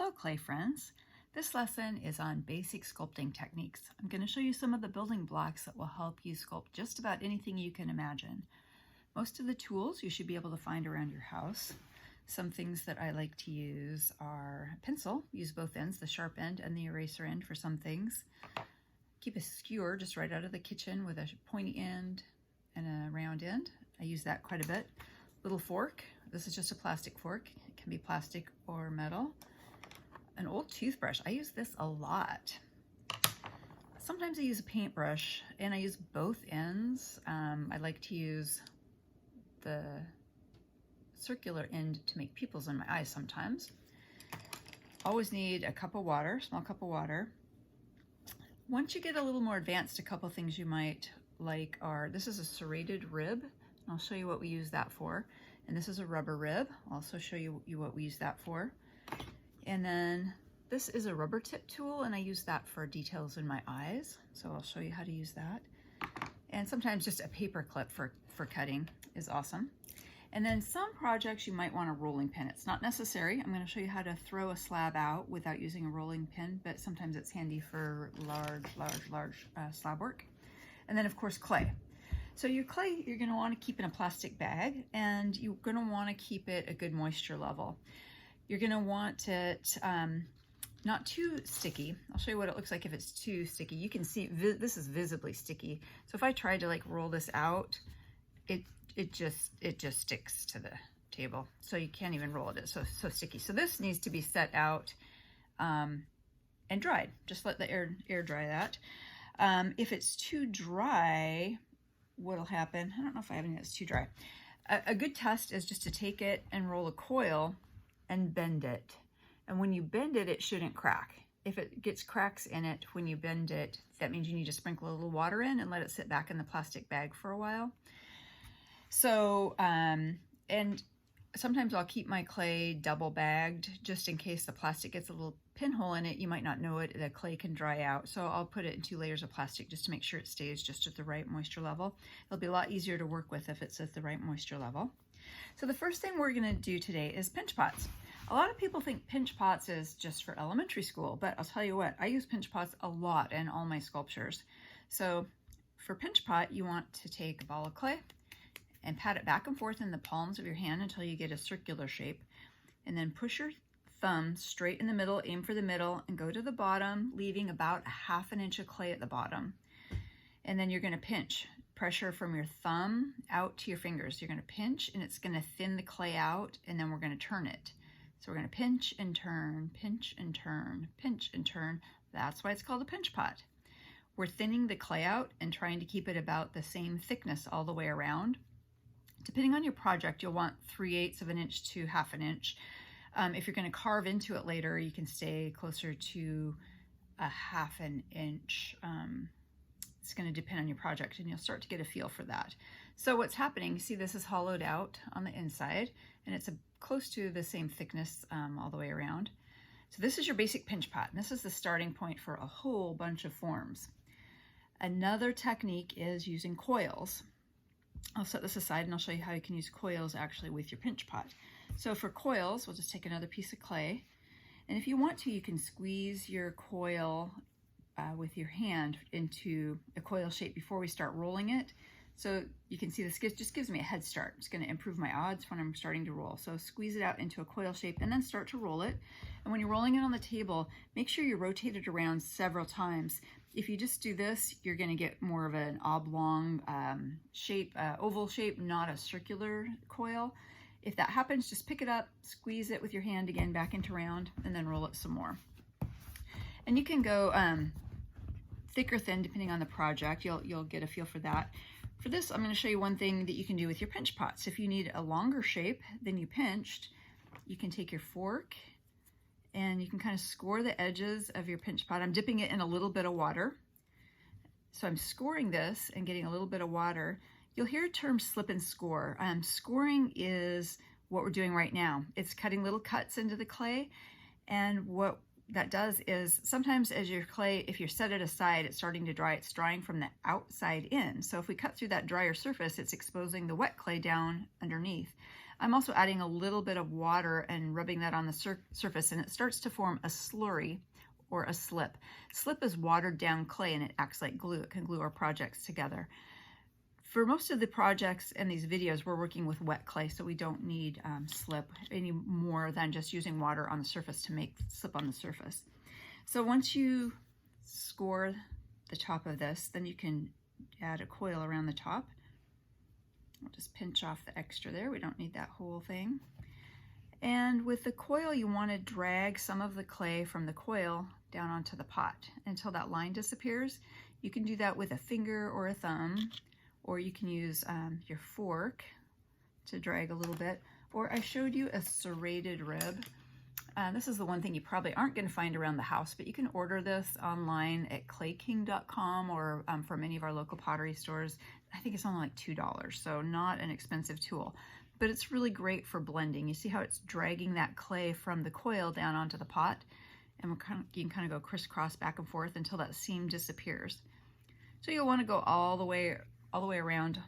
Hello clay friends. This lesson is on basic sculpting techniques. I'm going to show you some of the building blocks that will help you sculpt just about anything you can imagine. Most of the tools you should be able to find around your house. Some things that I like to use are pencil, use both ends, the sharp end and the eraser end for some things. Keep a skewer just right out of the kitchen with a pointy end and a round end. I use that quite a bit. Little fork, this is just a plastic fork. It can be plastic or metal. An old toothbrush, I use this a lot. Sometimes I use a paintbrush and I use both ends. I like to use the circular end to make pupils in my eyes sometimes. Always need a cup of water, small cup of water. Once you get a little more advanced, a couple things you might like are, this is a serrated rib. I'll show you what we use that for. And this is a rubber rib. I'll also show you what we use that for. And then this is a rubber tip tool, and I use that for details in my eyes. So I'll show you how to use that. And sometimes just a paper clip for cutting is awesome. And then some projects you might want a rolling pin. It's not necessary. I'm going to show you how to throw a slab out without using a rolling pin, but sometimes it's handy for large slab work. And then of course clay. So your clay, you're going to want to keep in a plastic bag, and you're going to want to keep it a good moisture level. You're going to want it not too sticky. I'll show you what it looks like if it's too sticky. You can see this is visibly sticky. So if I tried to like roll this out, it just sticks to the table. So you can't even roll it. It's so sticky. So this needs to be set out and dried. Just let the air dry that. If it's too dry, what'll happen? I don't know if I have any that's too dry. A good test is just to take it and roll a coil and bend it. And when you bend it, it shouldn't crack. If it gets cracks in it when you bend it, that means you need to sprinkle a little water in and let it sit back in the plastic bag for a while. So, and sometimes I'll keep my clay double bagged just in case the plastic gets a little pinhole in it. You might not know it, the clay can dry out. So I'll put it in 2 layers of plastic just to make sure it stays just at the right moisture level. It'll be a lot easier to work with if it's at the right moisture level. So the first thing we're going to do today is pinch pots. A lot of people think pinch pots is just for elementary school, but I'll tell you what, I use pinch pots a lot in all my sculptures. So for pinch pot, you want to take a ball of clay and pat it back and forth in the palms of your hand until you get a circular shape. And then push your thumb straight in the middle, aim for the middle, and go to the bottom, leaving about a ½ an inch of clay at the bottom. And then you're going to pinch. Pressure from your thumb out to your fingers. You're going to pinch, and it's going to thin the clay out, and then we're going to turn it. So we're going to pinch and turn, pinch and turn, pinch and turn. That's why it's called a pinch pot. We're thinning the clay out and trying to keep it about the same thickness all the way around. Depending on your project, you'll want 3/8 of an inch to ½ an inch. If you're going to carve into it later, you can stay closer to a ½ an inch. It's going to depend on your project, and you'll start to get a feel for that. So what's happening, you see this is hollowed out on the inside, and it's close to the same thickness all the way around. So this is your basic pinch pot, and this is the starting point for a whole bunch of forms. Another technique is using coils. I'll set this aside and I'll show you how you can use coils actually with your pinch pot. So for coils, we'll just take another piece of clay, and if you want to, you can squeeze your coil with your hand into a coil shape before we start rolling it. So you can see this just gives me a head start. It's going to improve my odds when I'm starting to roll. So squeeze it out into a coil shape and then start to roll it. And when you're rolling it on the table, make sure you rotate it around several times. If you just do this, you're going to get more of an oblong shape, oval shape, not a circular coil. If that happens, just pick it up, squeeze it with your hand again back into round, and then roll it some more. And you can go thick or thin depending on the project. You'll get a feel for that. For this, I'm going to show you one thing that you can do with your pinch pots. If you need a longer shape than you pinched, you can take your fork and you can kind of score the edges of your pinch pot. I'm dipping it in a little bit of water. So I'm scoring this and getting a little bit of water. You'll hear a term slip and score. Scoring is what we're doing right now. It's cutting little cuts into the clay, and what that does is sometimes as your clay, if you set it aside, it's starting to dry, it's drying from the outside in. So if we cut through that drier surface, it's exposing the wet clay down underneath. I'm also adding a little bit of water and rubbing that on the surface, and it starts to form a slurry or a slip. Slip is watered down clay and it acts like glue. It can glue our projects together. For most of the projects and these videos, we're working with wet clay, so we don't need slip any more than just using water on the surface to make slip on the surface. So once you score the top of this, then you can add a coil around the top. We'll just pinch off the extra there. We don't need that whole thing. And with the coil, you want to drag some of the clay from the coil down onto the pot until that line disappears. You can do that with a finger or a thumb, or you can use your fork to drag a little bit. Or I showed you a serrated rib. This is the one thing you probably aren't going to find around the house, but you can order this online at clayking.com or from any of our local pottery stores. I think it's only like $2, so not an expensive tool, but it's really great for blending. You see how it's dragging that clay from the coil down onto the pot, and you can kind of go crisscross back and forth until that seam disappears. So you'll want to go all the way around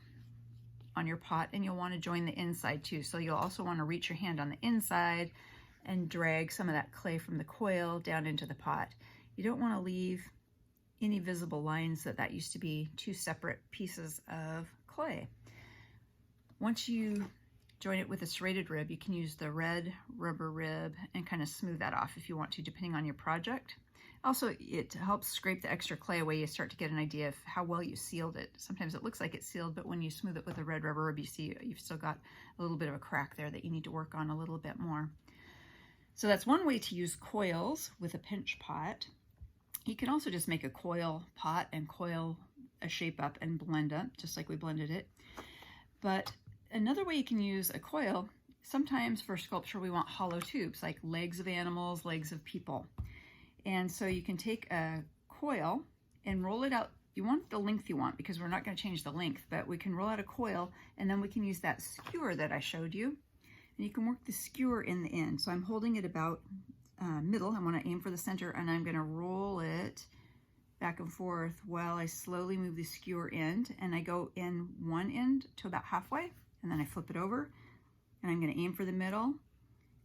on your pot, and you'll want to join the inside too. So you'll also want to reach your hand on the inside and drag some of that clay from the coil down into the pot. You don't want to leave any visible lines that used to be two separate pieces of clay. Once you join it with a serrated rib, you can use the red rubber rib and kind of smooth that off if you want to, depending on your project. Also, it helps scrape the extra clay away. You start to get an idea of how well you sealed it. Sometimes it looks like it's sealed, but when you smooth it with a red rubber rib, you see you've still got a little bit of a crack there that you need to work on a little bit more. So that's one way to use coils with a pinch pot. You can also just make a coil pot and coil a shape up and blend up, just like we blended it. But another way you can use a coil, sometimes for sculpture we want hollow tubes, like legs of animals, legs of people. And so you can take a coil and roll it out. You want the length you want, because we're not going to change the length, but we can roll out a coil, and then we can use that skewer that I showed you. And you can work the skewer in the end. So I'm holding it about middle. I want to aim for the center, and I'm going to roll it back and forth while I slowly move the skewer end. And I go in one end to about halfway, and then I flip it over, and I'm going to aim for the middle,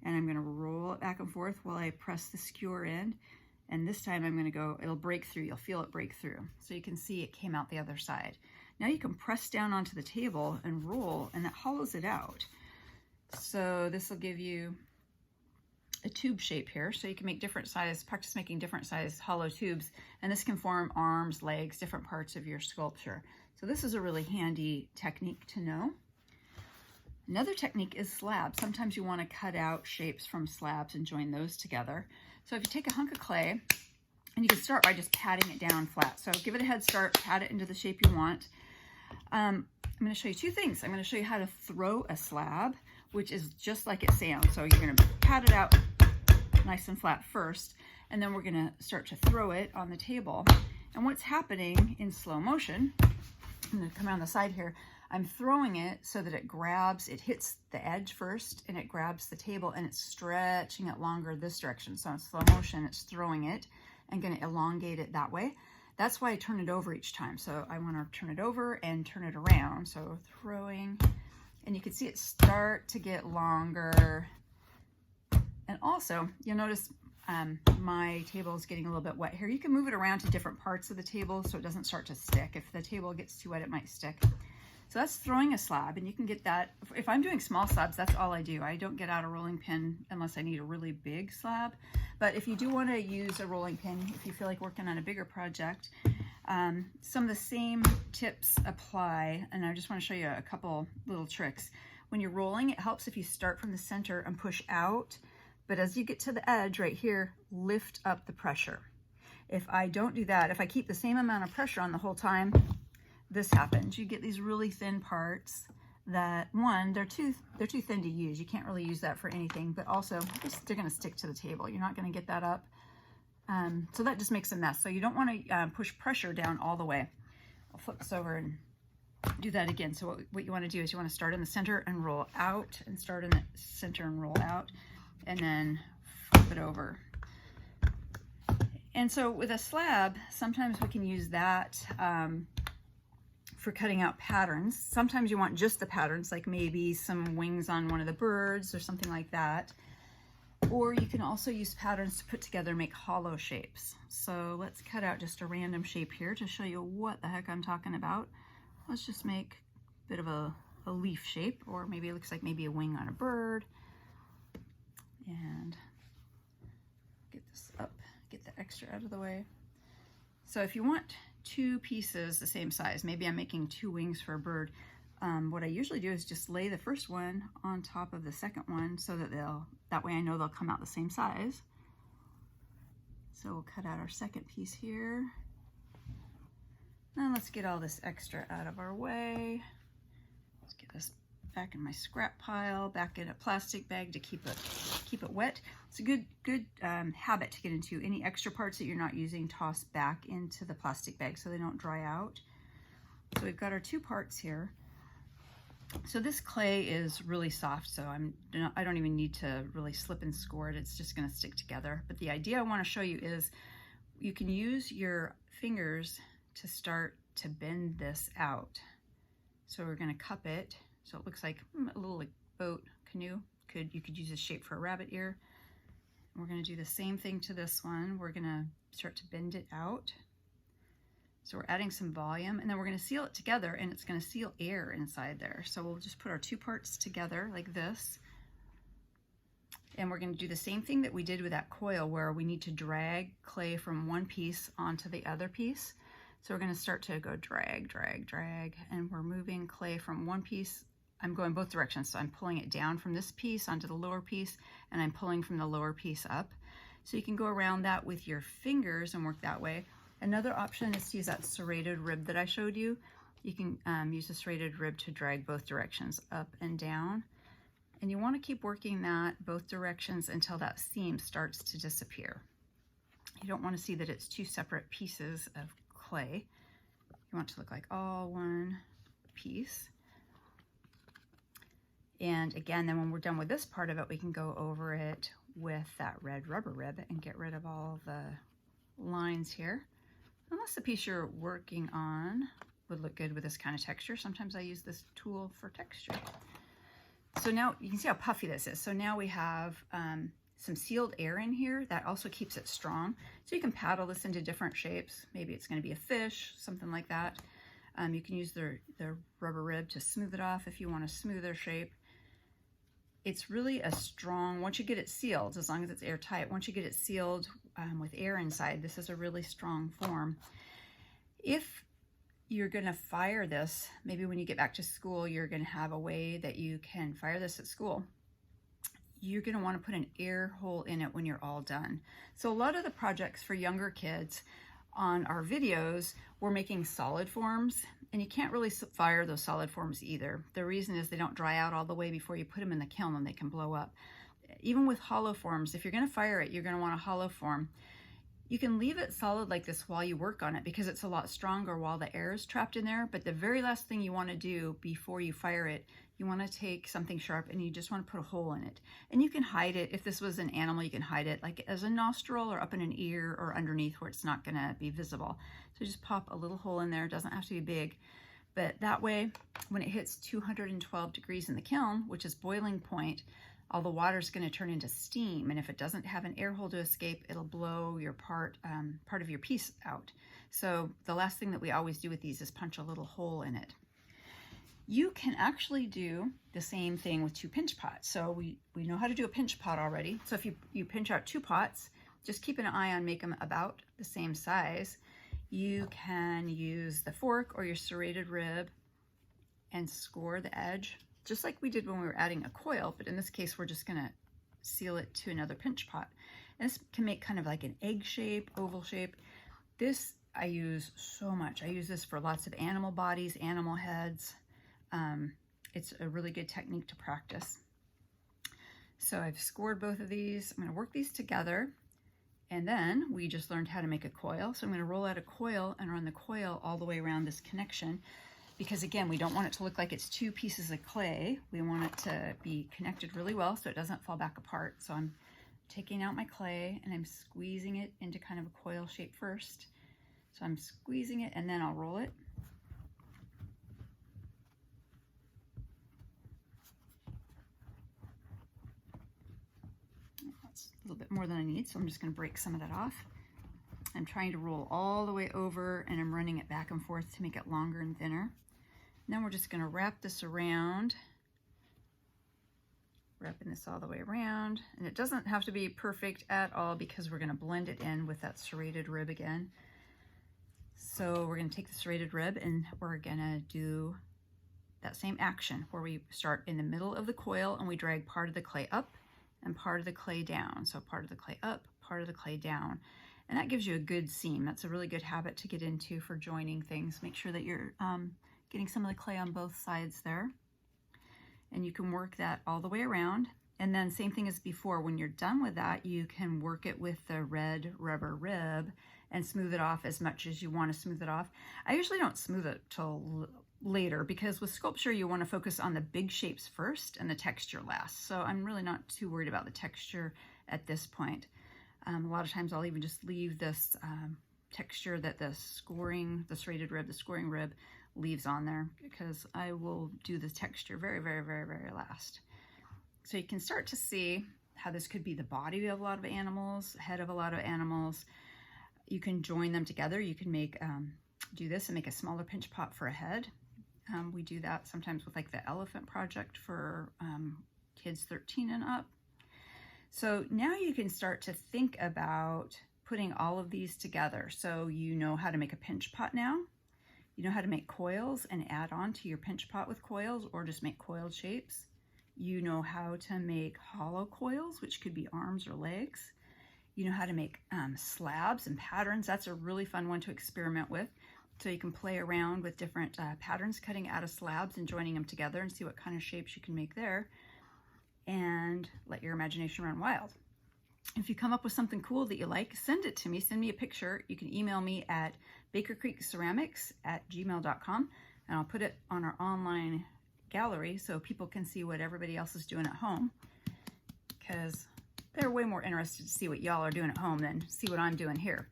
and I'm going to roll it back and forth while I press the skewer end. And this time I'm going to go, it'll break through. You'll feel it break through. So you can see it came out the other side. Now you can press down onto the table and roll, and that hollows it out. So this will give you a tube shape here. So you can make different size, practice making different size hollow tubes, and this can form arms, legs, different parts of your sculpture. So this is a really handy technique to know. Another technique is slabs. Sometimes you want to cut out shapes from slabs and join those together. So if you take a hunk of clay, and you can start by just patting it down flat. So give it a head start, pat it into the shape you want. I'm going to show you two things. I'm going to show you how to throw a slab, which is just like it sounds. So you're going to pat it out nice and flat first, and then we're going to start to throw it on the table. And what's happening in slow motion, I'm going to come around the side here, I'm throwing it so that it grabs, it hits the edge first, and it grabs the table, and it's stretching it longer this direction. So in slow motion, it's throwing it and going to elongate it that way. That's why I turn it over each time. So I want to turn it over and turn it around. So throwing, and you can see it start to get longer. And also, you'll notice my table is getting a little bit wet here. You can move it around to different parts of the table so it doesn't start to stick. If the table gets too wet, it might stick. So that's throwing a slab, and you can get that. If I'm doing small slabs, that's all I do. I don't get out a rolling pin unless I need a really big slab. But if you do want to use a rolling pin, if you feel like working on a bigger project, some of the same tips apply, and I just want to show you a couple little tricks. When you're rolling, it helps if you start from the center and push out, but as you get to the edge right here, lift up the pressure. If I don't do that, if I keep the same amount of pressure on the whole time, this happens. You get these really thin parts that, one, they're too thin to use. You can't really use that for anything, but also they're going to stick to the table. You're not going to get that up. So that just makes a mess. So you don't want to push pressure down all the way. I'll flip this over and do that again. So what you want to do is you want to start in the center and roll out, and start in the center and roll out, and then flip it over. And so with a slab, sometimes we can use that for cutting out patterns. Sometimes you want just the patterns, like maybe some wings on one of the birds or something like that. Or you can also use patterns to put together and make hollow shapes. So let's cut out just a random shape here to show you what the heck I'm talking about. Let's just make a bit of a leaf shape, or maybe it looks like maybe a wing on a bird. And get this up, get the extra out of the way. So if you want two pieces the same size, maybe I'm making two wings for a bird, what I usually do is just lay the first one on top of the second one so that that way I know they'll come out the same size. So we'll cut out our second piece here. Now let's get all this extra out of our way. Let's get this back in my scrap pile, back in a plastic bag to keep it wet. It's a good habit to get into. Any extra parts that you're not using, toss back into the plastic bag so they don't dry out. So we've got our two parts here. So this clay is really soft, so I don't even need to really slip and score it. It's just going to stick together. But the idea I want to show you is you can use your fingers to start to bend this out. So we're going to cup it so it looks like a little like boat, canoe. You could use this shape for a rabbit ear. We're going to do the same thing to this one. We're going to start to bend it out. So we're adding some volume, and then we're going to seal it together, and it's going to seal air inside there. So we'll just put our two parts together like this. And we're going to do the same thing that we did with that coil, where we need to drag clay from one piece onto the other piece. So we're going to start to go drag, drag, drag, and we're moving clay from one piece. I'm going both directions, so I'm pulling it down from this piece onto the lower piece, and I'm pulling from the lower piece up. So you can go around that with your fingers and work that way. Another option is to use that serrated rib that I showed you. You can use a serrated rib to drag both directions, up and down. And you want to keep working that both directions until that seam starts to disappear. You don't want to see that it's two separate pieces of clay. You want it to look like all one piece. And again, then when we're done with this part of it, we can go over it with that red rubber rib and get rid of all the lines here. Unless the piece you're working on would look good with this kind of texture. Sometimes I use this tool for texture. So now you can see how puffy this is. So now we have some sealed air in here that also keeps it strong. So you can paddle this into different shapes. Maybe it's going to be a fish, something like that. You can use the rubber rib to smooth it off if you want a smoother shape. It's really a strong, once you get it sealed, as long as it's airtight, once you get it sealed with air inside, this is a really strong form. If you're going to fire this, maybe when you get back to school, you're going to have a way that you can fire this at school. You're going to want to put an air hole in it when you're all done. So a lot of the projects for younger kids on our videos, we're making solid forms, and you can't really fire those solid forms either. The reason is they don't dry out all the way before you put them in the kiln and they can blow up. Even with hollow forms, if you're going to fire it, you're going to want a hollow form. You can leave it solid like this while you work on it because it's a lot stronger while the air is trapped in there. But the very last thing you want to do before you fire it, you want to take something sharp and you just want to put a hole in it. And you can hide it. If this was an animal, you can hide it like as a nostril or up in an ear or underneath where it's not going to be visible. So just pop a little hole in there. It doesn't have to be big. But that way, when it hits 212 degrees in the kiln, which is boiling point, all the water is going to turn into steam, and if it doesn't have an air hole to escape, it'll blow your part of your piece out. So the last thing that we always do with these is punch a little hole in it. You can actually do the same thing with two pinch pots. So we know how to do a pinch pot already. So if you pinch out two pots, just keep an eye on make them about the same size. You can use the fork or your serrated rib and score the edge, just like we did when we were adding a coil, but in this case, we're just gonna seal it to another pinch pot. And this can make kind of like an egg shape, oval shape. This I use so much. I use this for lots of animal bodies, animal heads. It's a really good technique to practice. So I've scored both of these. I'm gonna work these together. And then we just learned how to make a coil. So I'm gonna roll out a coil and run the coil all the way around this connection. Because again, we don't want it to look like it's two pieces of clay. We want it to be connected really well so it doesn't fall back apart. So I'm taking out my clay and I'm squeezing it into kind of a coil shape first. So I'm squeezing it and then I'll roll it. little bit more than I need, so I'm just going to break some of that off. I'm trying to roll all the way over, and I'm running it back and forth to make it longer and thinner. And then we're just going to wrap this around, wrapping this all the way around. And it doesn't have to be perfect at all because we're going to blend it in with that serrated rib again. So we're going to take the serrated rib and we're going to do that same action where we start in the middle of the coil and we drag part of the clay up and part of the clay down. So part of the clay up, part of the clay down. And that gives you a good seam. That's a really good habit to get into for joining things. Make sure that you're getting some of the clay on both sides there. And you can work that all the way around. And then same thing as before, when you're done with that, you can work it with the red rubber rib and smooth it off as much as you want to smooth it off. I usually don't smooth it till later because with sculpture, you want to focus on the big shapes first and the texture last. So I'm really not too worried about the texture at this point. A lot of times I'll even just leave this texture that the serrated rib, the scoring rib leaves on there because I will do the texture very, very, very, very last. So you can start to see how this could be the body of a lot of animals, head of a lot of animals. You can join them together. You can make do this and make a smaller pinch pot for a head. We do that sometimes with like the elephant project for kids 13 and up. So now you can start to think about putting all of these together. So you know how to make a pinch pot now. You know how to make coils and add on to your pinch pot with coils or just make coiled shapes. You know how to make hollow coils, which could be arms or legs. You know how to make slabs and patterns. That's a really fun one to experiment with. So you can play around with different patterns, cutting out of slabs and joining them together and see what kind of shapes you can make there. And let your imagination run wild. If you come up with something cool that you like, send it to me. Send me a picture. You can email me at bakercreekceramics@gmail.com, and I'll put it on our online gallery so people can see what everybody else is doing at home, because they're way more interested to see what y'all are doing at home than see what I'm doing here.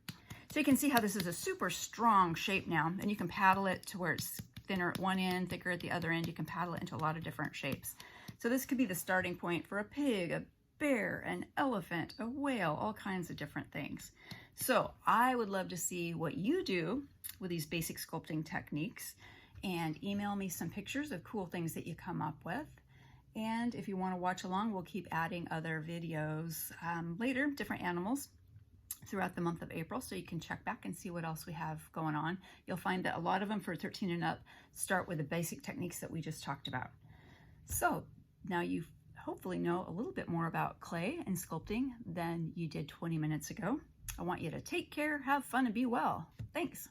So you can see how this is a super strong shape now, and you can paddle it to where it's thinner at one end, thicker at the other end. You can paddle it into a lot of different shapes. So this could be the starting point for a pig, a bear, an elephant, a whale, all kinds of different things. So I would love to see what you do with these basic sculpting techniques, and email me some pictures of cool things that you come up with. And if you want to watch along, we'll keep adding other videos later, different animals throughout the month of April, so you can check back and see what else we have going on. You'll find that a lot of them for 13 and up start with the basic techniques that we just talked about. So now you hopefully know a little bit more about clay and sculpting than you did 20 minutes ago. I want you to take care, have fun, and be well. Thanks.